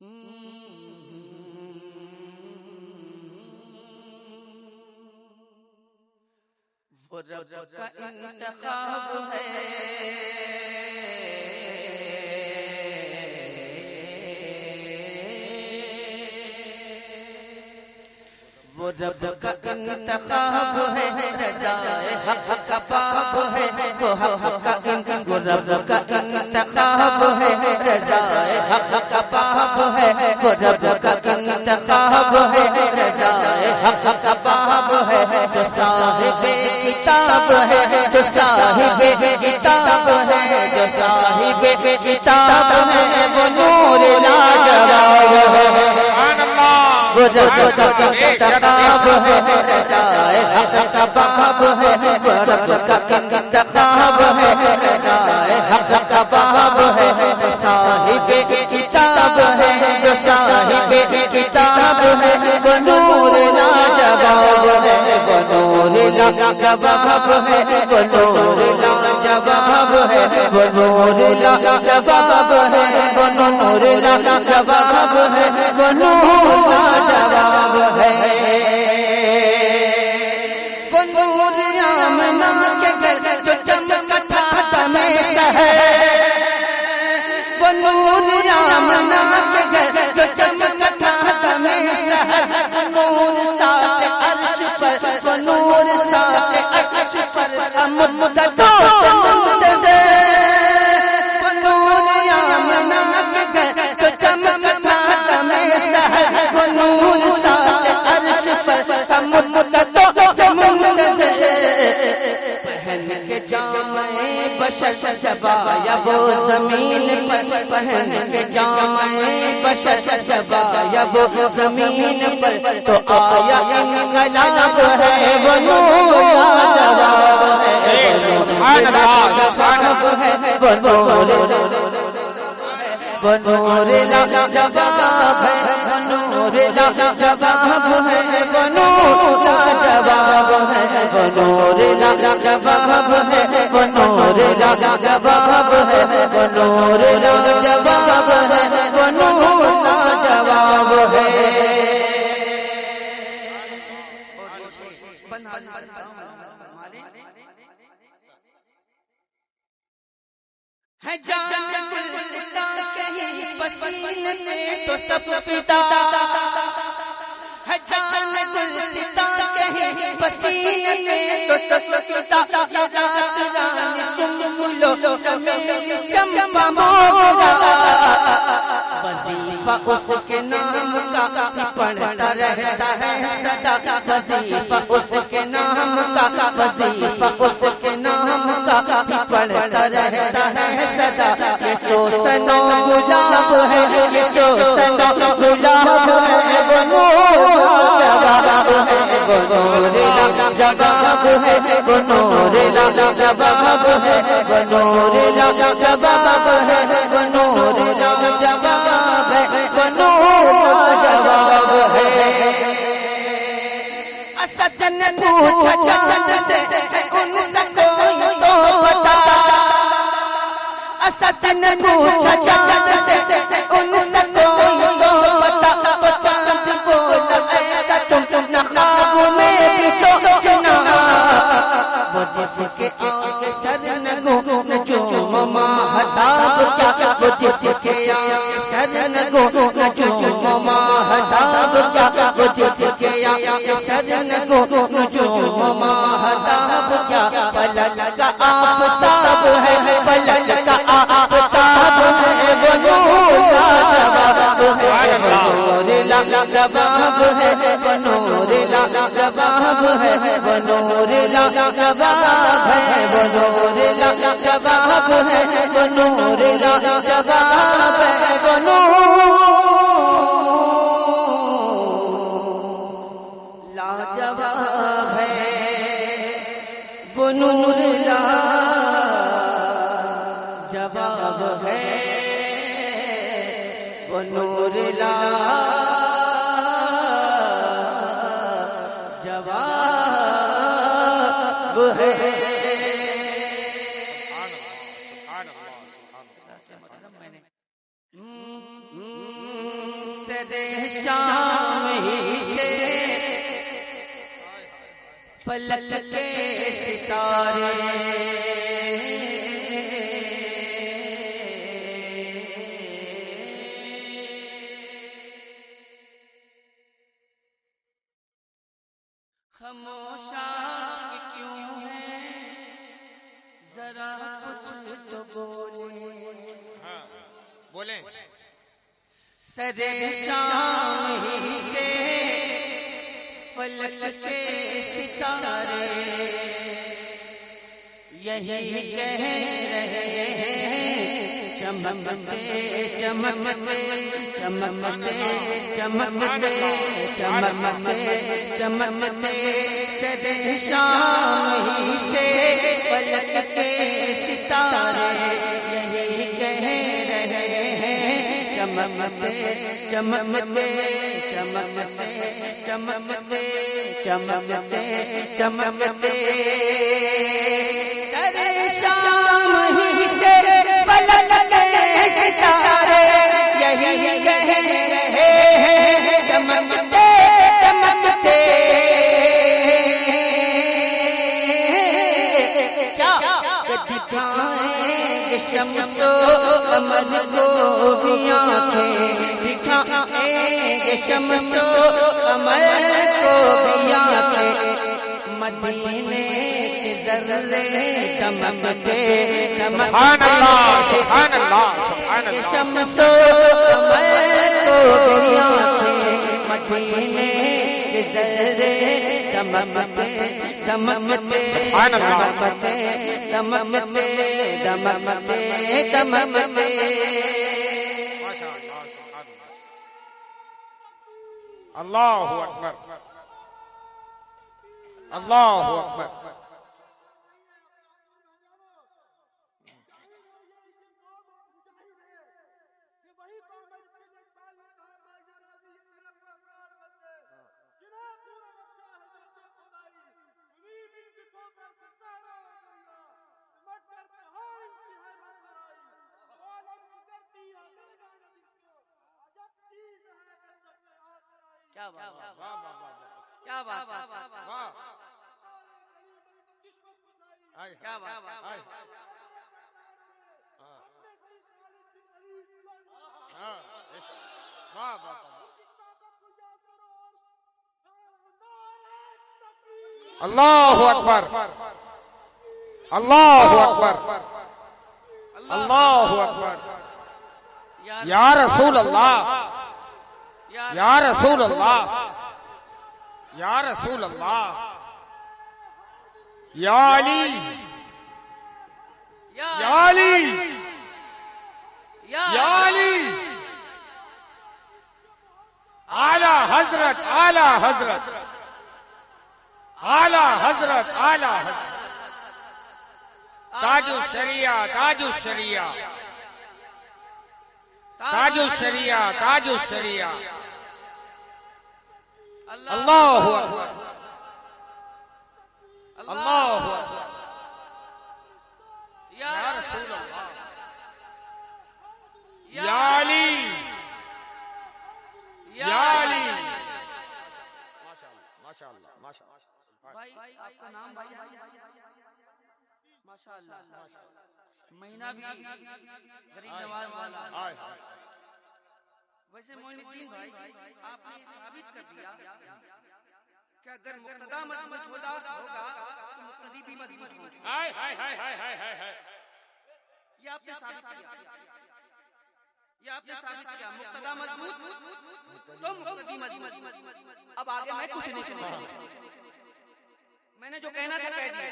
وہ رب کا انتخاب ہے، وہ رب کا انتخاب ہے، رضا حق کا باب ہے، وہ حق کا وہ رب کا انتخاب ہے، رضا حق کا باب ہے، وہ رب کا انتخاب ہے، رضا حق کا باب ہے، جو صاحب کتاب ہے، جو صاحب کتاب ہے، جو صاحب کتاب ہے، وہ نور لاجواب ہے، وہ رب کا انتخاب ہے، رضا حق کا باب ہے، وہ رب کا انتخاب ہے، رضا حق کا باب ہے، جو صاحب کتاب ہے، جو صاحب کتاب ہے، وہ نور لاجواب ہے، وہ نور لاجواب ہے، وہ نور لاجواب ہے، وہ نور لاجواب ہے، وہ نور لاجواب ہے، وہ نور لاجواب ہے، وہ نور آمنہ کے گھر جو چمکا تھا دمِ سحر، وہ نور آمنہ کے گھر جو چمکا تھا دمِ سحر، وہ نور ساتھ عرش پر، وہ نور ساتھ عرش پر مقتدا منتظر، وہ نور آمنہ کے گھر جو چمکا تھا دمِ سحر، وہ نور ساتھ عرش پر مقتدا منتظر، پہن کے جامِ بشر جب آیا وہ زمین پر، پہن کے جامِ بشر جب آیا وہ زمین پر، تو آیا انقلاب ہے، وہ نور لاجواب ہے، وہ نور لاجواب ہے، وہ نور لاجواب ہے، وہ نور لاجواب ہے، وہ نور لاجواب ہے، وہ نور لاجواب ہے، وہ نور لاجواب ہے، وہ نور لاجواب ہے، وہ نور لاجواب ہے۔ ہے جان گلستان کے ہی پسینے میں تو سب فدا، ہے جان گلستان کے ہی پسینے میں تو سب فدا، یہ رات رانی سنبلو چمیلی چمپا موگرا، وظیفہ اس کے نام کا پڑھتا رہتا ہے سدا، وظیفہ اس کے نام کا، وظیفہ اس کے نام کا پڑھتا رہتا ہے سدا، یہ سوسن و گلاب ہے، یہ سوسن و گلاب ہے، وہ نور لاجواب ہے، وہ نور لاجواب ہے، وہ نور لاجواب ہے، وہ نور لاجواب ہے، وہ نور لاجواب ہے، وہ نور لاجواب ہے۔ اسد نے پوچھا چاند سے ان سے کوئی تو بتا، اسد نے پوچھا چاند سے ان سے کوئی تو بتا، تو چاند بولا ایسا تم نہ خواب میں بھی سوچنا، وہ جس کے آگے سر نگو نجوم ماہتاب کیا، وہ جس کے آگے سر نگو نجوم ماہتاب کیا، وہ جس کے آگے سر نگو نجوم ماہتاب کیا، فلک کا آفتاب ہے، فلک کا آفتاب ہے، وہ نور لاجواب ہے، وہ نور لاجواب ہے، وہ نور لاجواب ہے، وہ نور لاجواب ہے، وہ نور لاجواب ہے، وہ نور لاجواب ہے، وہ نور لاجواب ہے، وہ نور لاجواب ہے، وہ نور لاجواب ہے۔ سر شام ہی سے فلک کے ستارے خاموشاں کیوں ہے ذرا کچھ تو بولے. ہاں بولیں. سر شام ہی سے فلک کے ستارے یہی کہہ رہے ہیں چمکتے چمکتے چمکتے چمکتے چمکتے چمکتے سر شام ہی سے فلک کے ستارے یہی کہہ رہے ہیں چمکتے چمکتے چمکتے چمکتے چمکتے چمکتے سر شام ہی سے فلک کے ستارے یہی کہہ رہے ہیں چمکتے چمکتے. دکھائیں شمس و قمر کو بھی آنکھیں دکھائیں گے شمس و قمر کو بھی آنکھیں مدینے کے ذرے چمکتے چمکتے سبحان اللہ سبحان اللہ. شمس و قمر کو بھی آنکھیں مدینے کے ذرے چمکتے چمکتے چمکتے چمکتے چمکتے چمکتے. ماشاء اللہ سبحان اللہ. اللہ اکبر اللہ اکبر. کیا بات کیا بات کیا بات. اللہ اکبر اللہ اکبر اللہ اکبر. یا رسول اللہ یا رسول اللہ یا رسول اللہ. یا علی یا علی یا علی. اعلی حضرت اعلی حضرت اعلی حضرت اعلی حضرت. تاج الشریعہ تاج الشریعہ تاج الشریعہ تاج الشریعہ. اللہ اکبر اللہ اکبر. یا رسول اللہ یا علی یا علی. ماشاء اللہ ماشاء اللہ. بھائی آپ کا نام بھائی ماشاءاللہ مہینہ بھی غریب نواز والا. ویسے معین الدین بھائی آپ نے ثابت کر دیا کہ اگر مقتدی مضبوط ہوگا تو مقتدی بھی مضبوط ہوگا. یہ آپ نے ثابت کیا یہ آپ نے ثابت کیا مقتدی مضبوط تو مقتدی مضبوط. اب آگے میں کچھ نہیں سنوں گا. میں نے جو کہنا تھا کہہ دیا.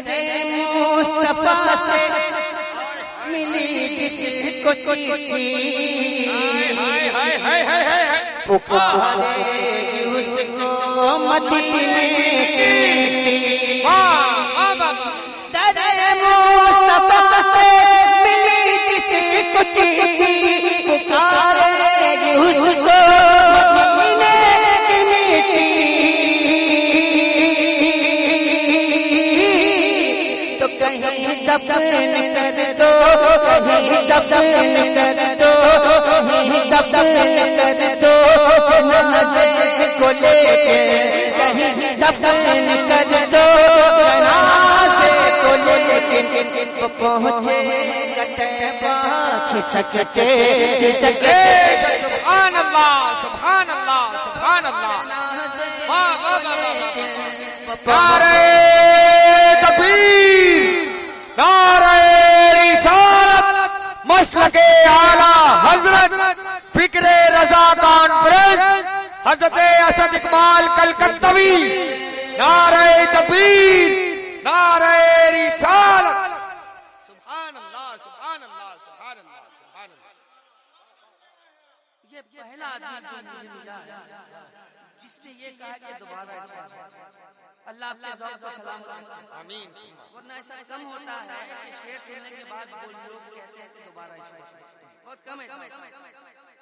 تیرے مصطفیٰ سے ملی جس کو چٹھی پکارے اس کو مدینے کی. تیرے مصطفیٰ سے ملی جس کو چٹھی پکارے اس کو مدینے کی. تو کہیں دفن کر دو، کہیں دفن کر دو، کہیں دفن کر دو جنازے کو لے کے، کہیں دفن کر دو جنازے کو لے کے، پہنچے طیبہ کھسکتے کھسکتے، سبحان اللہ سبحان اللہ سبحان اللہ، واہ واہ واہ نعرہ تکبیر، نعرہ رسالت، مسلک اعلیٰ حضرت فکر رضا کانفرنس حضرت اسد اقبال کلکتوی، نعرہ تکبیر، نعرہ رسالت، سبحان اللہ سبحان اللہ سبحان اللہ سبحان اللہ۔ یہ پہلا آدمی جو مجھے ملا ہے جس نے یہ کہا کہ دوبارہ اللہ آپ کے ذوق کو سلام کرتا ہے، آمین۔ ورنہ ایسا کم ہوتا ہے کہ شعر سننے کے بعد وہ لوگ کہتے ہیں کہ دوبارہ اس کو بہت کم ہے،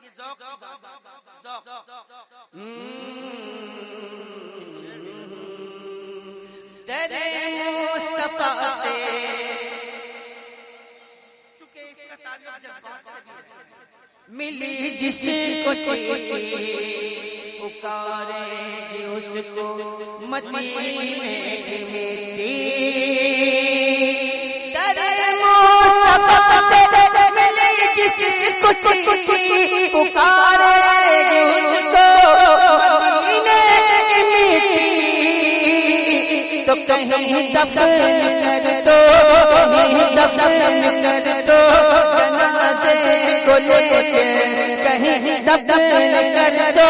یہ ذوق کی بات ہے، ذوق۔ تیرے مصطفیٰ سے چونکہ اس کا تعلق جذبات سے ملی جس کو چیچی پکارے گی اس کو مدینے کی مٹی، تیرے مصطفیٰ سے ملی جس کو چیچی پکارے گی اس کو مدینے کی مٹی، تو کہیں دفن کر دو، کہیں دفن کر دو جنازے کو لے کے، کہیں دفن کر دو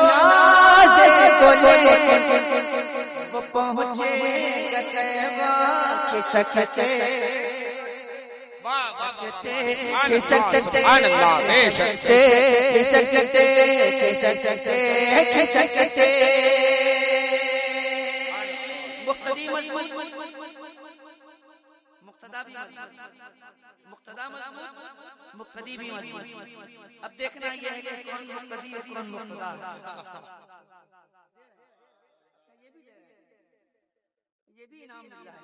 جنازے کو لے کے، وہ پہنچے گا طیبہ کھسکتے کھسکتے کھسکتے کھسکتے کھسکتے کھسکتے، مقتدی مضمون، مقتدا بھی مقتدا مضمون، مقتدی بھی مضمون۔ اب دیکھنا یہ ہے کہ کون مقتدی ہے کون مقتدا ہے، یہ بھی انعام دیا ہے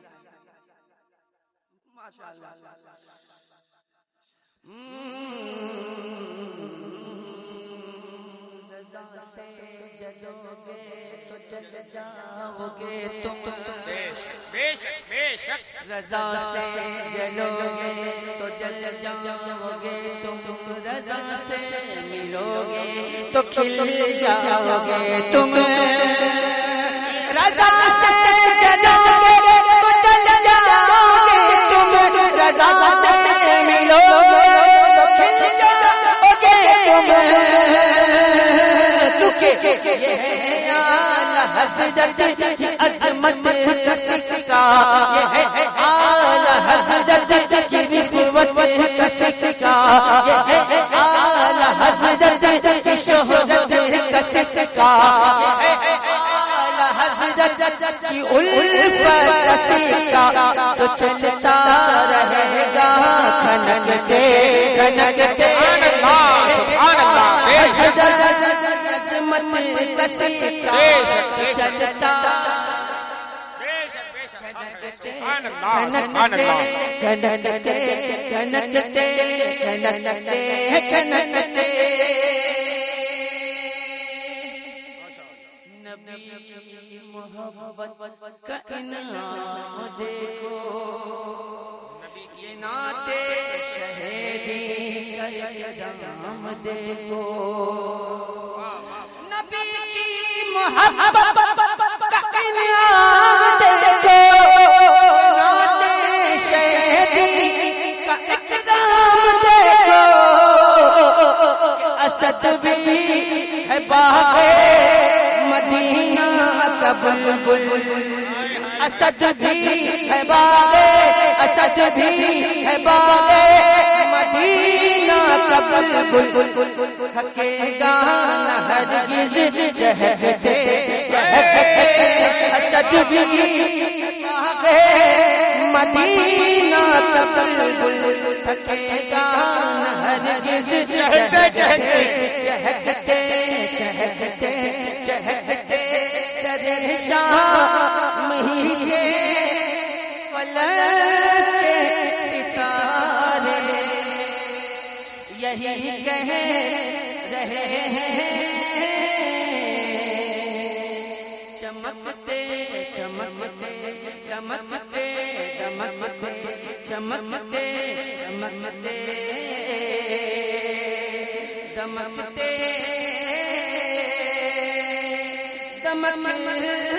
ماشاءاللہ۔ رضا سے جلو گے تو جل جاؤ گے تم، بے شک بے شک، رضا سے جلو گے تو جل جاؤ گے تم، رضا سے ملو گے تو کھل جاؤ گے تم، رضا سے جلو گے تو جل جاؤ گے تم، رضا سے ملو گے تو کھل جاؤ گے تم، حضرت عظمت کا صدقہ، یہ ہے اعلی حضرت کی رفعت کا صدقہ، یہ ہے اعلی حضرت کی شہرت کا صدقہ، یہ ہے اعلی حضرت کی الفت کا صدقہ، تو چلتا رہے گا کھنکتے کھنکتے، سبحان اللہ حضرت عظمت کا صدقہ چلتا، سبحان اللہ سبحان اللہ، کھنکتے کھنکتے کھنکتے کھنکتے، نبی کی محبت کا انعام دیکھو، یہ نعتِ شہیدی کا انعام دیکھو، نبی کی محبت کا انعام دیکھو، نعتِ شہیدی کا اکرام دیکھو، اسد بھی ہے باغ مدینہ کا بلبل، اسد بھی ہے باغ، اسد بھی ہے باغ مدینہ کا بلبل، تھکے گا نہ ہرگز چہکتے چہکتے، اسد بھی باغ مدینہ کا بلبل، تھکے گا نہ ہرگز چہکتے چہکتے چہکتے چہکتے، سر شام ہی سے فلک کے ستارے یہی کہہ رہے ہیں چمکتے چمکتے چمکتے چمکتے چمکتے چمکتے دمکتے دمکتے